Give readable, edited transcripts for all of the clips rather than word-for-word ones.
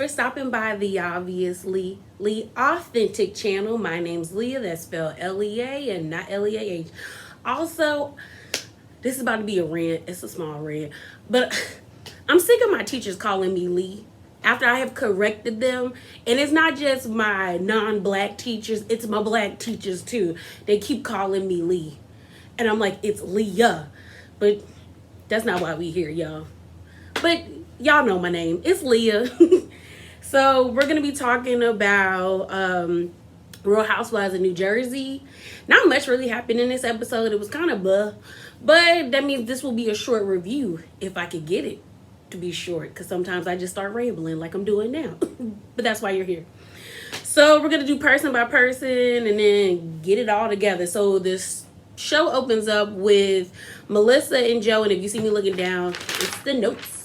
for stopping by the obviously authentic channel. My name's Leah. That's spelled L-E-A and not L-E-A-H. Also, this is about to be a rant. It's a small rant. But I'm sick of my teachers calling me Lee after I have corrected them. And it's not just my non-black teachers. It's my black teachers too. They keep calling me Lee. And I'm like, it's Leah. But that's not why we here, y'all. But y'all know my name. It's Leah. So we're going to be talking about Real Housewives of New Jersey. Not much really happened in this episode. It was kind of blah. But that means this will be a short review if I could get it to be short. Because sometimes I just start rambling like I'm doing now. But that's why you're here. So we're going to do person by person and then get it all together. So this show opens up with Melissa and Joe. And if you see me looking down, it's the notes.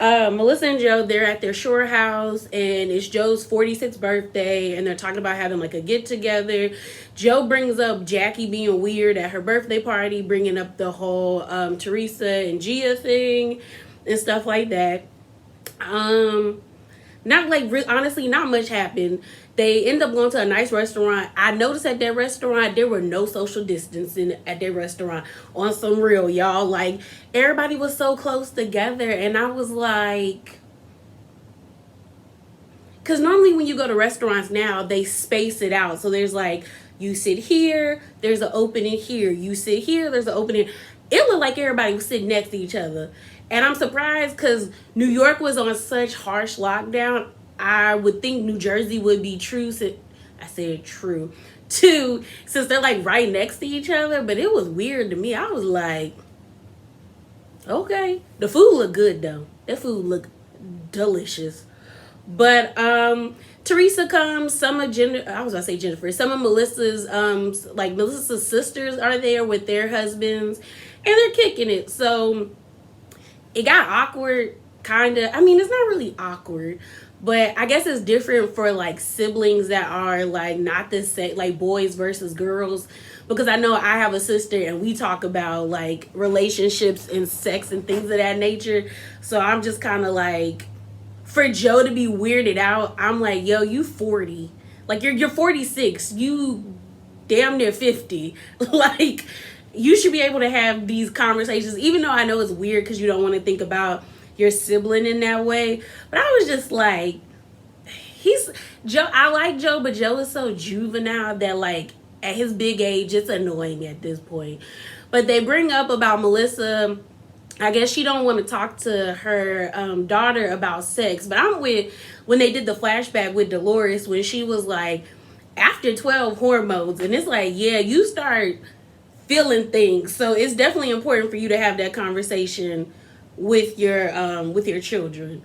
Melissa and Joe, they're at their shore house, and it's Joe's 46th birthday, and they're talking about having like a get together. Joe brings up Jackie being weird at her birthday party, bringing up the whole Teresa and Gia thing and stuff like that. Not like honestly, not much happened. They end up going to a nice restaurant. I noticed at that restaurant there were no social distancing at that restaurant. On some real, y'all, like everybody was so close together, and I was like, because normally when you go to restaurants now, they space it out. So there's like, you sit here, there's an opening here. You sit here, there's an opening. It looked like everybody was sitting next to each other. And I'm surprised because New York was on such harsh lockdown. I would think New Jersey would be true. I said true. Too, since they're like right next to each other. But it was weird to me. I was like, okay. The food looked good though. That food looked delicious. But Teresa comes, some of Jennifer, some of Melissa's like Melissa's sisters are there with their husbands, and they're kicking it. So it got awkward, kind of. I mean, it's not really awkward, but I guess it's different for like siblings that are like not the same, like boys versus girls. Because I know I have a sister and we talk about like relationships and sex and things of that nature. So I'm just kind of like, for Joe to be weirded out, I'm like, yo, you 40. Like you're 46. You damn near 50. Like, you should be able to have these conversations, even though I know it's weird because you don't want to think about your sibling in that way. But I was just like, Joe. I like Joe, but Joe is so juvenile that like at his big age, it's annoying at this point. But they bring up about Melissa. I guess she don't want to talk to her daughter about sex. But I'm with when they did the flashback with Dolores when she was like, after 12 hormones. And it's like, yeah, you start feeling things. So it's definitely important for you to have that conversation with your children.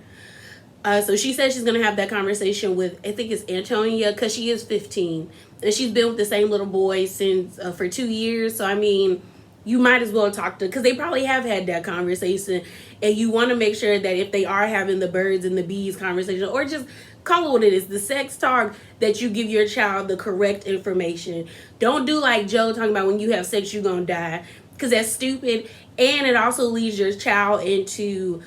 So she said she's going to have that conversation with, I think it's Antonia, because she is 15. And she's been with the same little boy since for 2 years. So, I mean, you might as well talk to, because they probably have had that conversation. And you want to make sure that if they are having the birds and the bees conversation, or just call it what it is, the sex talk, that you give your child the correct information. Don't do like Joe talking about when you have sex, you're going to die. Because that's stupid. And it also leads your child into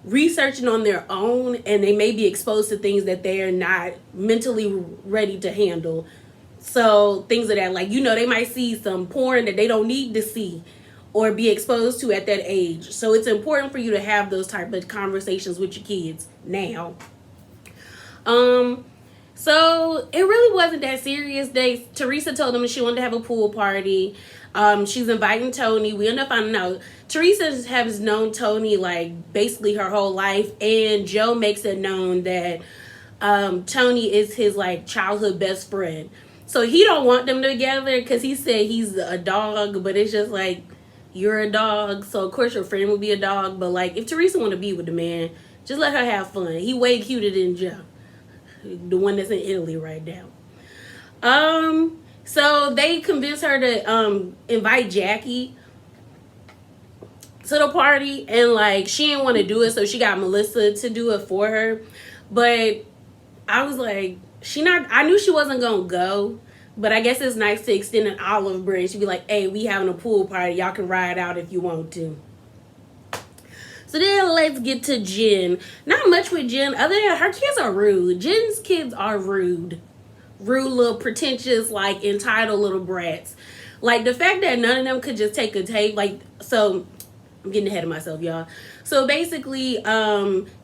researching on their own, and they may be exposed to things that they are not mentally ready to handle. So things of that, like, you know, they might see some porn that they don't need to see or be exposed to at that age. So it's important for you to have those type of conversations with your kids now. So it really wasn't that serious. Teresa told them she wanted to have a pool party. She's inviting Tony. We end up finding out Teresa has known Tony like basically her whole life, and Joe makes it known that Tony is his like childhood best friend. So he don't want them together because he said he's a dog, but it's just like, you're a dog, so of course your friend will be a dog. But like, if Teresa want to be with the man, just let her have fun. He way cuter than Joe, the one that's in Italy right now. So they convinced her to invite Jackie to the party, and like she didn't want to do it, so she got Melissa to do it for her. But I was like, I knew she wasn't gonna go, but I guess it's nice to extend an olive branch. She'd be like, hey, we having a pool party, y'all can ride out if you want to. So then let's get to Jen. Not much with Jen, other than her kids are rude. Jen's kids are rude. Rude, little pretentious, like entitled little brats. Like the fact that none of them could just take a tape, like, so I'm getting ahead of myself, y'all. So basically,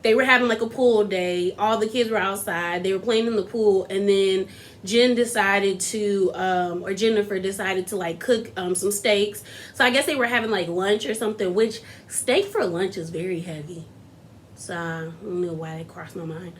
they were having like a pool day. All the kids were outside. They were playing in the pool, and then Jen decided to, or Jennifer decided to like cook some steaks. So I guess they were having like lunch or something. Which steak for lunch is very heavy. So I don't know why it crossed my mind.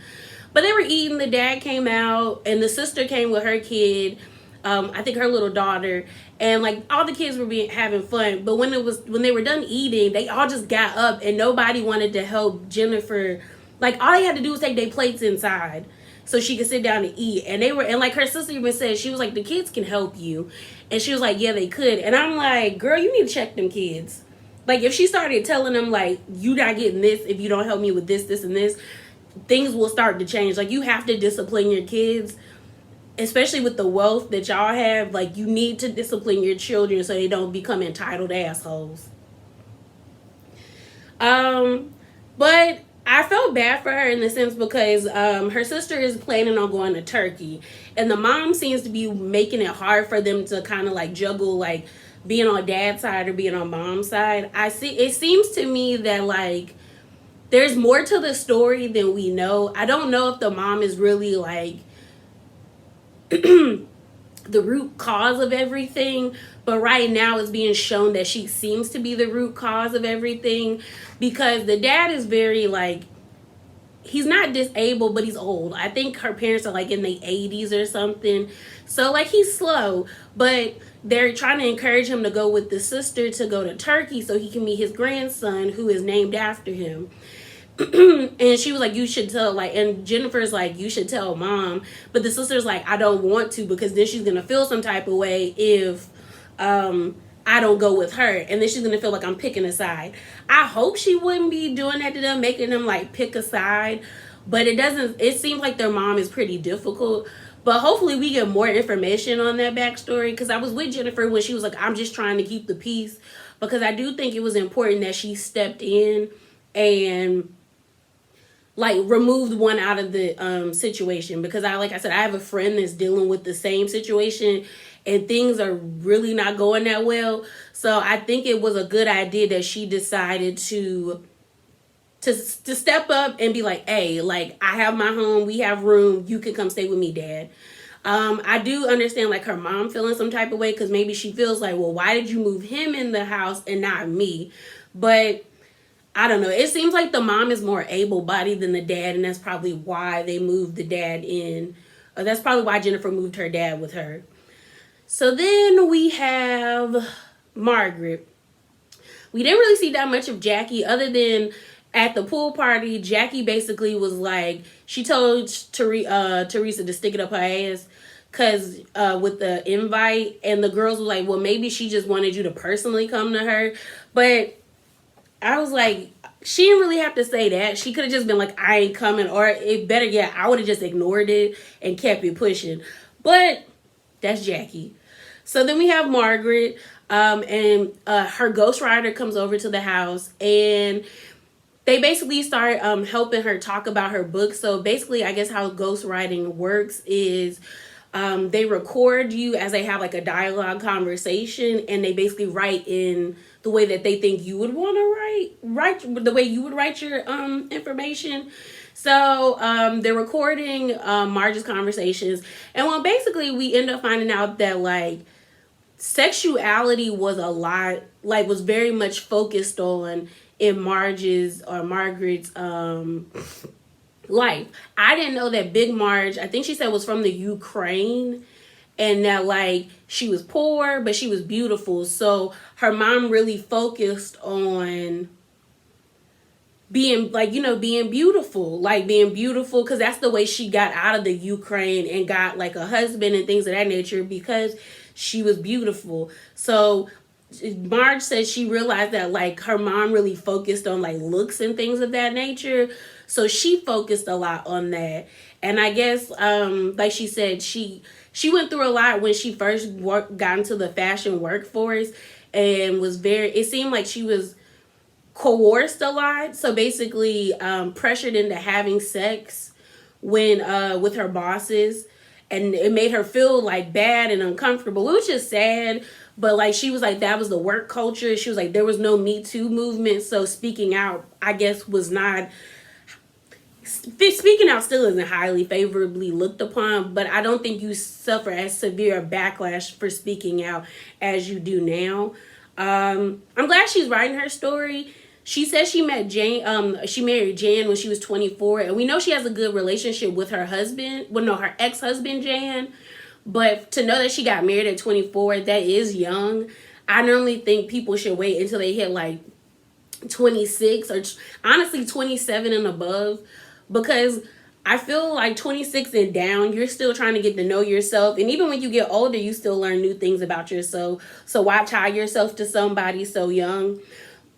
But they were eating. The dad came out, and the sister came with her kid. I think her little daughter, and like all the kids were having fun. But when they were done eating, they all just got up, and nobody wanted to help Jennifer. Like all they had to do was take their plates inside, so she could sit down and eat. And like her sister even said, she was like, the kids can help you, and she was like, yeah, they could. And I'm like, girl, you need to check them kids. Like if she started telling them like, you not getting this if you don't help me with this, this, and this, things will start to change. Like you have to discipline your kids, especially with the wealth that y'all have. Like you need to discipline your children so they don't become entitled assholes. But I felt bad for her in the sense because her sister is planning on going to Turkey, and the mom seems to be making it hard for them to kind of like juggle like being on dad's side or being on mom's side. It seems to me that like there's more to the story than we know. I don't know if the mom is really like the root cause of everything, but right now it's being shown that she seems to be the root cause of everything, because the dad is very like, he's not disabled, but he's old. I think her parents are like in the 80s or something. So like he's slow, but they're trying to encourage him to go with the sister to go to Turkey so he can meet his grandson who is named after him. And she was like, you should tell, like, and Jennifer's like, you should tell mom. But the sister's like, I don't want to, because then she's gonna feel some type of way if I don't go with her, and then she's gonna feel like I'm picking a side. I hope she wouldn't be doing that to them, making them like pick a side, but it seems like their mom is pretty difficult. But hopefully we get more information on that backstory, because I was with Jennifer when she was like, I'm just trying to keep the peace, because I do think it was important that she stepped in and like removed one out of the situation, because like I said, I have a friend that's dealing with the same situation and things are really not going that well. So I think it was a good idea that she decided to step up and be like, hey, like I have my home, we have room, you can come stay with me, dad. I do understand like her mom feeling some type of way, because maybe she feels like, well, why did you move him in the house and not me? But I don't know. It seems like the mom is more able-bodied than the dad, and that's probably why they moved the dad in. That's probably why Jennifer moved her dad with her. So then we have Margaret. We didn't really see that much of Jackie, other than at the pool party, Jackie basically was like, she told Teresa to stick it up her ass, because with the invite, and the girls were like, well, maybe she just wanted you to personally come to her. But I was like, she didn't really have to say that. She could have just been like, I ain't coming, or it better yet, I would have just ignored it and kept it pushing. But that's Jackie. So then we have Margaret, and her ghostwriter comes over to the house, and they basically start helping her talk about her book. So basically, I guess how ghostwriting works is they record you as they have like a dialogue conversation, and they basically write in the way that they think you would want to write the way you would write your information. So they're recording Marge's conversations, and well, basically we end up finding out that like sexuality was was very much focused on in Marge's or Margaret's life. I didn't know that Big Marge, I think she said, was from the Ukraine, and that like she was poor but she was beautiful. So her mom really focused on being like, being beautiful, because that's the way she got out of the Ukraine and got like a husband and things of that nature, because she was beautiful. So Marge says she realized that like her mom really focused on like looks and things of that nature. So she focused a lot on that. And I guess like she said, she went through a lot when she first got into the fashion workforce, and it seemed like she was coerced a lot. So basically, pressured into having sex when with her bosses, and it made her feel like bad and uncomfortable, which is sad. But like she was like that was the work culture. She was like there was no Me Too movement, so speaking out, I guess, was not. Speaking out still isn't highly favorably looked upon, but I don't think you suffer as severe a backlash for speaking out as you do now. I'm glad she's writing her story. She says she met Jane. She married Jan when she was 24, and we know she has a good relationship with her husband. Well, no, her ex-husband Jan. But to know that she got married at 24, that is young. I normally think people should wait until they hit like 26 or honestly 27 and above, because I feel like 26 and down, you're still trying to get to know yourself. And even when you get older, you still learn new things about yourself. So why tie yourself to somebody so young?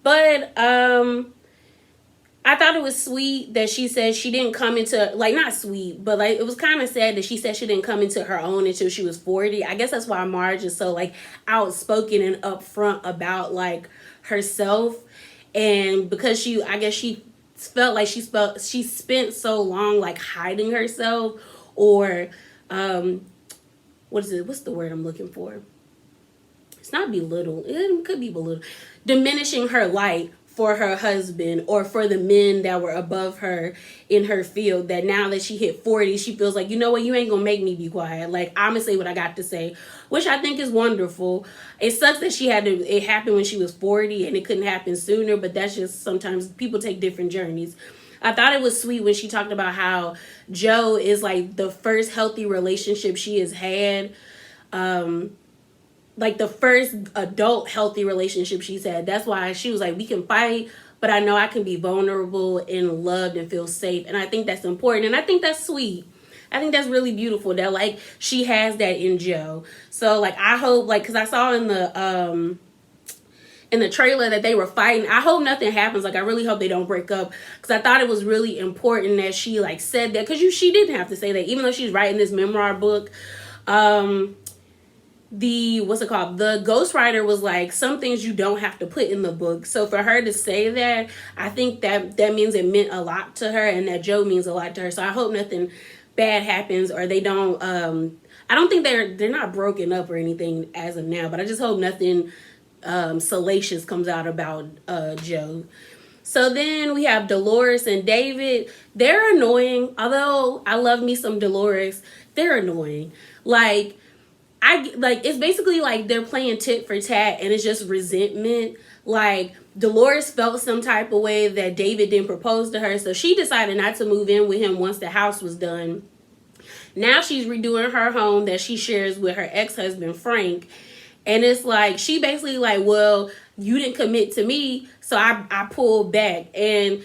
But I thought it was sweet that she said she didn't come into, like, not sweet, but like it was kind of sad that she said she didn't come into her own until she was 40. I guess that's why Marge is so like outspoken and upfront about like herself. And because I guess she felt like she spent so long like hiding herself, or what's the word I'm looking for? It's not belittle. It could be belittle. Diminishing her light for her husband or for the men that were above her in her field, that now that she hit 40, she feels like, you know what, you ain't gonna make me be quiet. Like, I'm gonna say what I got to say, which I think is wonderful. It sucks that it happened when she was 40 and it couldn't happen sooner, but that's just sometimes people take different journeys. I thought it was sweet when she talked about how Joe is like the first healthy relationship she has had. Like the first adult healthy relationship she's had. That's why she was like, we can fight, but I know I can be vulnerable and loved and feel safe. And I think that's important. And I think that's sweet. I think that's really beautiful that like she has that in Joe. So like I hope, like, because I saw in the trailer that they were fighting. I hope nothing happens. Like I really hope they don't break up, because I thought it was really important that she like said that, because she didn't have to say that, even though she's writing this memoir book. The ghostwriter was like, some things you don't have to put in the book. So for her to say that, I think that means it meant a lot to her, and that Joe means a lot to her. So I hope nothing bad happens, or they don't I don't think they're not broken up or anything as of now, but I just hope nothing salacious comes out about Joe. So then we have Dolores and David. They're annoying. Although I love me some Dolores, they're annoying. Like it's basically like they're playing tit for tat, and it's just resentment. Like Dolores felt some type of way that David didn't propose to her, so she decided not to move in with him once the house was done. Now she's redoing her home that she shares with her ex-husband Frank, and it's like she basically like, well, you didn't commit to me, so I pulled back. And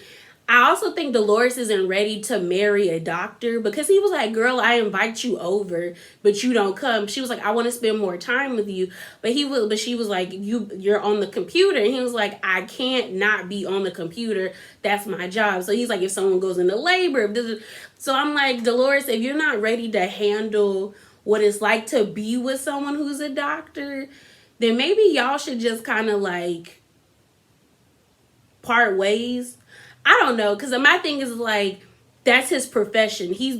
I also think Dolores isn't ready to marry a doctor, because he was like, girl, I invite you over, but you don't come. She was like, I want to spend more time with you. But she was like, you're on the computer. And he was like, I can't not be on the computer. That's my job. So he's like, if someone goes into labor. So I'm like, Dolores, if you're not ready to handle what it's like to be with someone who's a doctor, then maybe y'all should just kind of like part ways. I don't know, because my thing is like, that's his profession. He's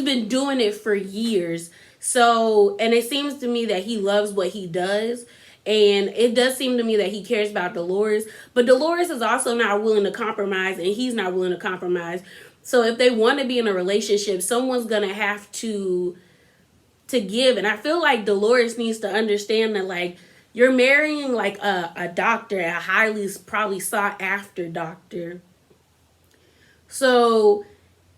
been doing it for years. So, and it seems to me that he loves what he does. And it does seem to me that he cares about Dolores. But Dolores is also not willing to compromise, and he's not willing to compromise. So if they want to be in a relationship, someone's going to have to give. And I feel like Dolores needs to understand that, like, you're marrying like a doctor, a highly probably sought after doctor. So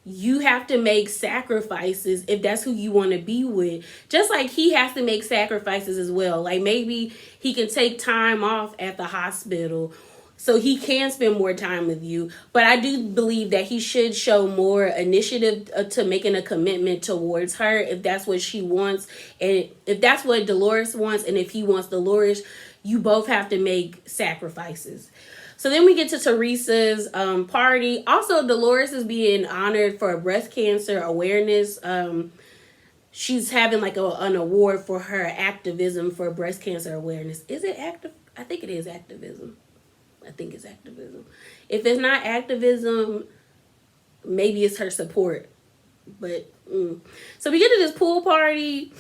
you have to make sacrifices if that's who you want to be with. Just like he has to make sacrifices as well. Like maybe he can take time off at the hospital so he can spend more time with you. But I do believe that he should show more initiative to making a commitment towards her, if that's what she wants. And if that's what Dolores wants, and if he wants Dolores, you both have to make sacrifices. So then we get to Teresa's party. Also, Dolores is being honored for breast cancer awareness. She's having like an award for her activism for breast cancer awareness. Is it active? I think it is activism. I think it's activism. If it's not activism, maybe it's her support. But so we get to this pool party.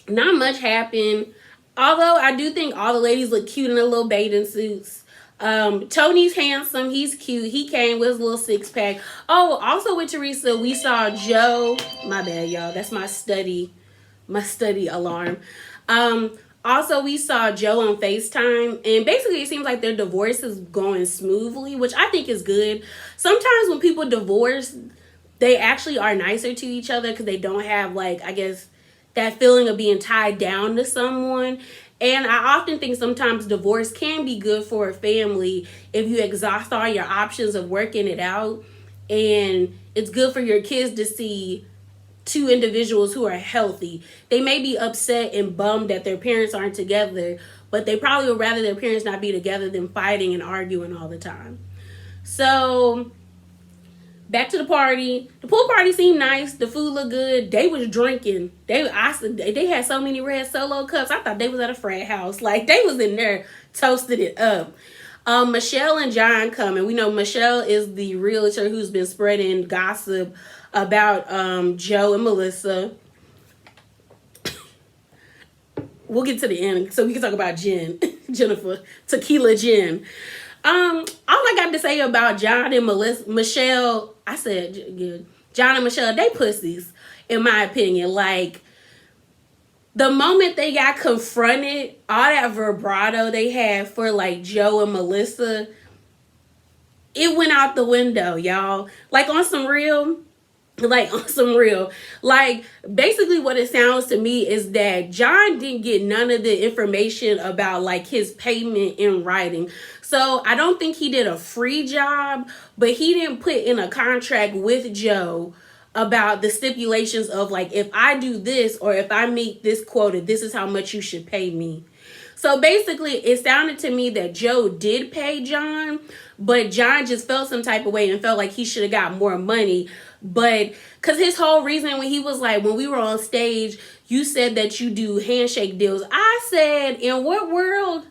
Not much happened. Although I do think all the ladies look cute in their little bathing suits. Tony's handsome. He's cute. He came with his little six pack. Oh, also with Teresa, we saw Joe. My bad, y'all. That's my study alarm. Also, we saw Joe on FaceTime, and basically it seems like their divorce is going smoothly, which I think is good. Sometimes when people divorce, they actually are nicer to each other because they don't have, like, I guess, that feeling of being tied down to someone. And I often think sometimes divorce can be good for a family if you exhaust all your options of working it out. And it's good for your kids to see two individuals who are healthy. They may be upset and bummed that their parents aren't together, but they probably would rather their parents not be together than fighting and arguing all the time. So back to the party. The pool party seemed nice. The food looked good. They was drinking. They had so many red Solo cups. I thought they was at a frat house. Like, they was in there toasted it up. Michelle and John come, and we know Michelle is the realtor who's been spreading gossip about Joe and Melissa. We'll get to the end so we can talk about Jennifer, Tequila Jen. All I got to say about John and Michelle, I said John and Michelle, they pussies, in my opinion. Like, the moment they got confronted, all that vibrato they had for, like, Joe and Melissa, it went out the window, y'all. Like, on some real, like, basically what it sounds to me is that John didn't get none of the information about, like, his payment in writing. So I don't think he did a free job, but he didn't put in a contract with Joe about the stipulations of, like, if I do this or if I meet this quota, this is how much you should pay me. So basically, it sounded to me that Joe did pay John, but John just felt some type of way and felt like he should have got more money. But because his whole reason when he was like, when we were on stage, you said that you do handshake deals. I said, in what world?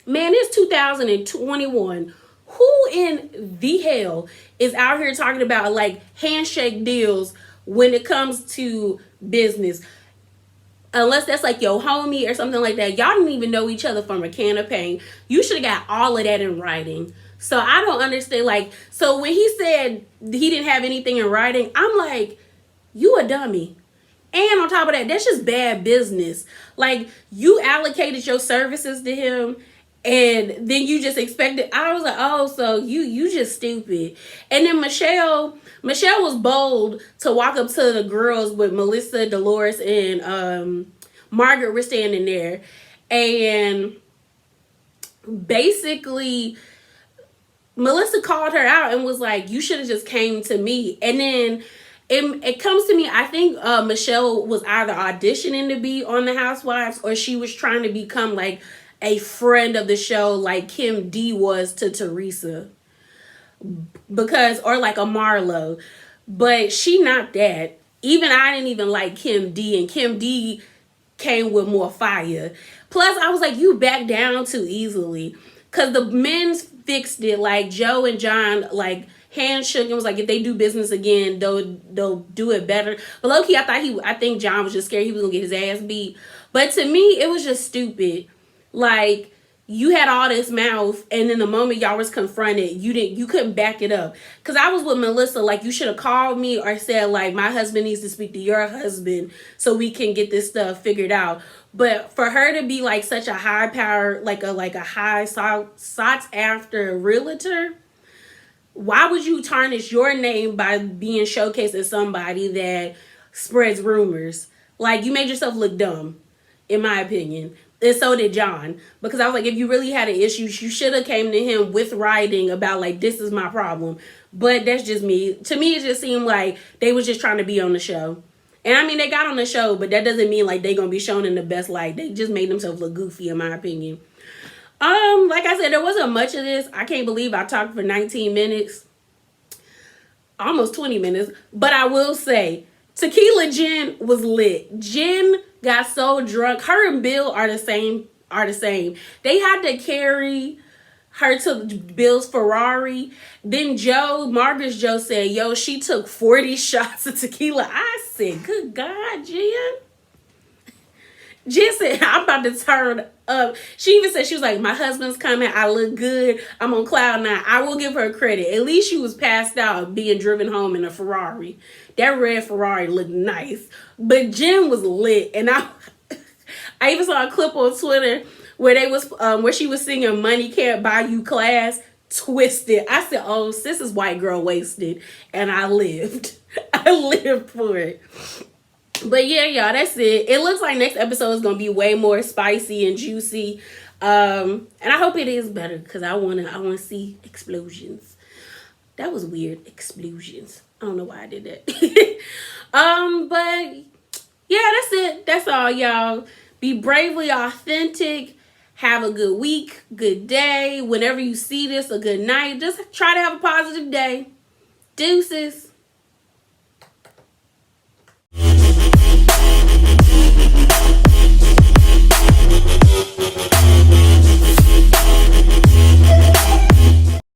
Man, it's 2021. Who in the hell is out here talking about, like, handshake deals when it comes to business? Unless that's like your homie or something like that. Y'all didn't even know each other from a can of paint. You should have got all of that in writing. So I don't understand. Like, so when he said he didn't have anything in writing, I'm like, you a dummy. And on top of that, that's just bad business. Like, you allocated your services to him, and then you just expected. I was like, oh, so you just stupid. And then Michelle was bold to walk up to the girls with Melissa, Dolores, and Margaret were standing there. And basically, Melissa called her out and was like, you should have just came to me. And then it comes to me, I think Michelle was either auditioning to be on the Housewives, or she was trying to become, like, a friend of the show, like Kim D was to Teresa, because, or like a Marlo, but she not that. Even I didn't even like Kim D, and Kim D came with more fire. Plus, I was like, you back down too easily, because the men's fixed it. Like, Joe and John, like, handshook and was like, if they do business again, they'll do it better. But low key, I think John was just scared he was gonna get his ass beat. But to me, it was just stupid. Like, you had all this mouth, and then the moment y'all was confronted, you couldn't back it up. Because I was with Melissa, like, you should have called me or said, like, my husband needs to speak to your husband so we can get this stuff figured out. But for her to be, like, such a high power, like a high sought after realtor, why would you tarnish your name by being showcased as somebody that spreads rumors? Like, you made yourself look dumb, in my opinion. And so did John. Because I was like, if you really had an issue, you should have came to him with writing about, like, this is my problem. But that's just me. To me, it just seemed like they was just trying to be on the show. And I mean, they got on the show, but that doesn't mean, like, they gonna be shown in the best light. They just made themselves look goofy, in my opinion. Like I said, there wasn't much of this. I can't believe I talked for 19 minutes. Almost 20 minutes. But I will say, Tequila Jen was lit. Jen got so drunk. Her and Bill are the same are the same. They had to carry her to Bill's Ferrari. Then Margaret's Joe said, yo, she took 40 shots of tequila. I said, good God, Jen. Jen said, I'm about to turn up. She even said, she was like, my husband's coming. I look good. I'm on cloud nine. I will give her credit. At least she was passed out being driven home in a Ferrari. That red Ferrari looked nice. But Jen was lit. And I even saw a clip on Twitter where she was singing Money Can't Buy You Class, Twisted. I said, oh, sis is white girl wasted. And I lived. I lived for it. But yeah, y'all, that's it. It looks like next episode is going to be way more spicy and juicy. And I hope it is better because I want to see explosions. That was weird. Explosions. I don't know why I did that. But yeah, that's it. That's all, y'all. Be bravely authentic. Have a good week, good day. Whenever you see this, a good night. Just try to have a positive day. Deuces.